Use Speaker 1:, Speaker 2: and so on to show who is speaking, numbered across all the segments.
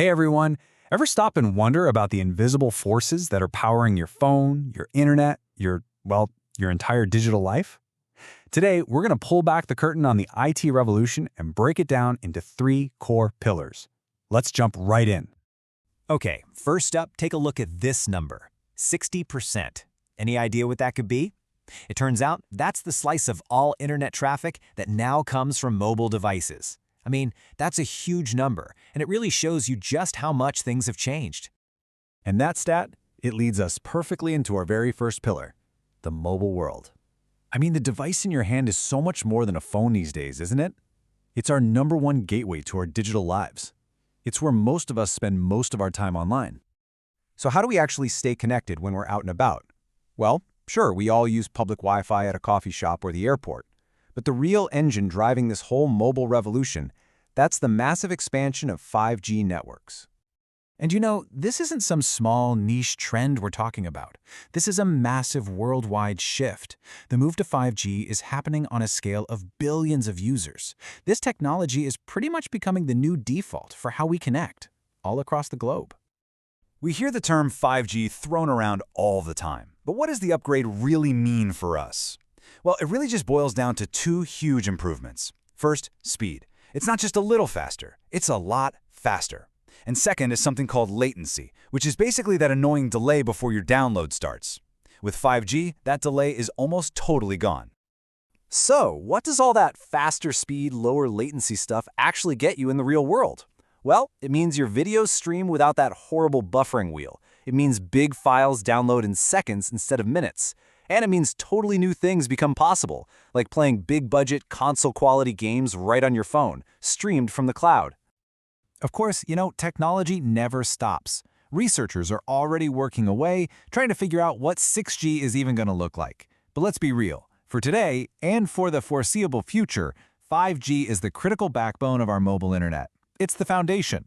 Speaker 1: Hey everyone, ever stop and wonder about the invisible forces that are powering your phone, your internet, your entire digital life? Today, we're going to pull back the curtain on the IT revolution and break it down into three core pillars. Let's jump right in.
Speaker 2: Okay, first up, take a look at this number, 60%. Any idea what that could be? It turns out that's the slice of all internet traffic that now comes from mobile devices. I mean, that's a huge number, and it really shows you just how much things have changed.
Speaker 3: And that stat, it leads us perfectly into our very first pillar, the mobile world. I mean, the device in your hand is so much more than a phone these days, isn't it? It's our #1 gateway to our digital lives. It's where most of us spend most of our time online.
Speaker 1: So how do we actually stay connected when we're out and about? Well, sure, we all use public Wi-Fi at a coffee shop or the airport. But the real engine driving this whole mobile revolution, that's the massive expansion of 5G networks. And you know, this isn't some small niche trend we're talking about. This is a massive worldwide shift. The move to 5G is happening on a scale of billions of users. This technology is pretty much becoming the new default for how we connect, all across the globe.
Speaker 3: We hear the term 5G thrown around all the time. But what does the upgrade really mean for us? Well, it really just boils down to two huge improvements. First, speed. It's not just a little faster, it's a lot faster. And second is something called latency, which is basically that annoying delay before your download starts. With 5G, that delay is almost totally gone.
Speaker 4: So, what does all that faster speed, lower latency stuff actually get you in the real world? Well, it means your videos stream without that horrible buffering wheel. It means big files download in seconds instead of minutes. And it means totally new things become possible, like playing big-budget, console-quality games right on your phone, streamed from the cloud.
Speaker 1: Of course, you know, technology never stops. Researchers are already working away, trying to figure out what 6G is even going to look like. But let's be real. For today, and for the foreseeable future, 5G is the critical backbone of our mobile internet. It's the foundation.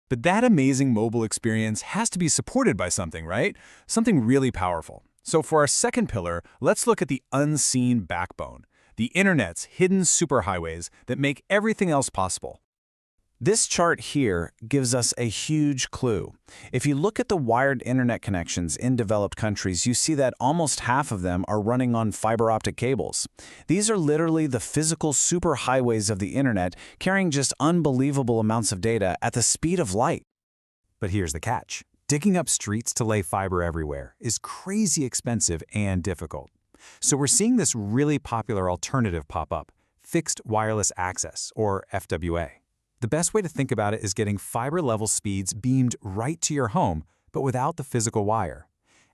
Speaker 1: But that amazing mobile experience has to be supported by something, right? Something really powerful. So for our second pillar, let's look at the unseen backbone, the internet's hidden superhighways that make everything else possible. This chart here gives us a huge clue. If you look at the wired internet connections in developed countries, you see that almost half of them are running on fiber optic cables. These are literally the physical superhighways of the internet, carrying just unbelievable amounts of data at the speed of light. But here's the catch. Digging up streets to lay fiber everywhere is crazy expensive and difficult. So we're seeing this really popular alternative pop up, fixed wireless access, or FWA. The best way to think about it is getting fiber-level speeds beamed right to your home, but without the physical wire.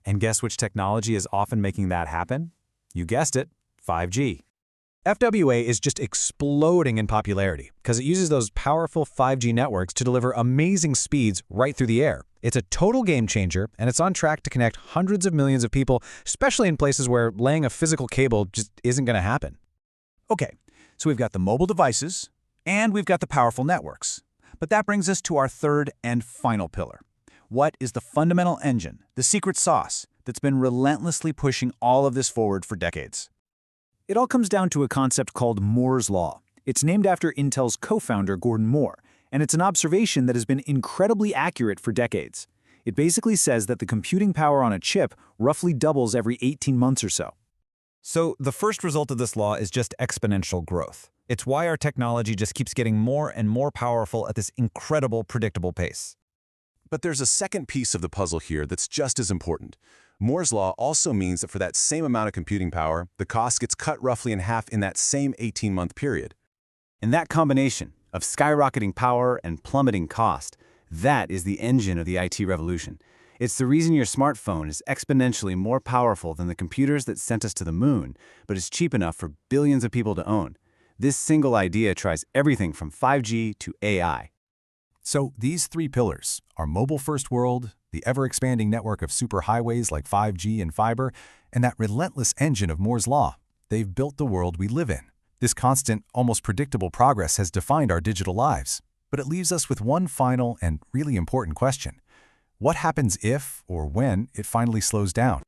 Speaker 1: And guess which technology is often making that happen? You guessed it, 5G. FWA is just exploding in popularity because it uses those powerful 5G networks to deliver amazing speeds right through the air. It's a total game changer, and it's on track to connect hundreds of millions of people, especially in places where laying a physical cable just isn't going to happen. Okay, so we've got the mobile devices, and we've got the powerful networks. But that brings us to our third and final pillar. What is the fundamental engine, the secret sauce, that's been relentlessly pushing all of this forward for decades? It all comes down to a concept called Moore's Law. It's named after Intel's co-founder, Gordon Moore, and it's an observation that has been incredibly accurate for decades. It basically says that the computing power on a chip roughly doubles every 18 months or so.
Speaker 2: So the first result of this law is just exponential growth. It's why our technology just keeps getting more and more powerful at this incredible, predictable pace.
Speaker 5: But there's a second piece of the puzzle here that's just as important. Moore's Law also means that for that same amount of computing power, the cost gets cut roughly in half in that same 18-month period.
Speaker 4: And that combination of skyrocketing power and plummeting cost, that is the engine of the IT revolution. It's the reason your smartphone is exponentially more powerful than the computers that sent us to the moon, but is cheap enough for billions of people to own. This single idea tries everything from 5G to AI.
Speaker 3: So these three pillars, our mobile-first world, the ever-expanding network of superhighways like 5G and fiber, and that relentless engine of Moore's Law, they've built the world we live in. This constant, almost predictable progress has defined our digital lives. But it leaves us with one final and really important question. What happens if or when it finally slows down?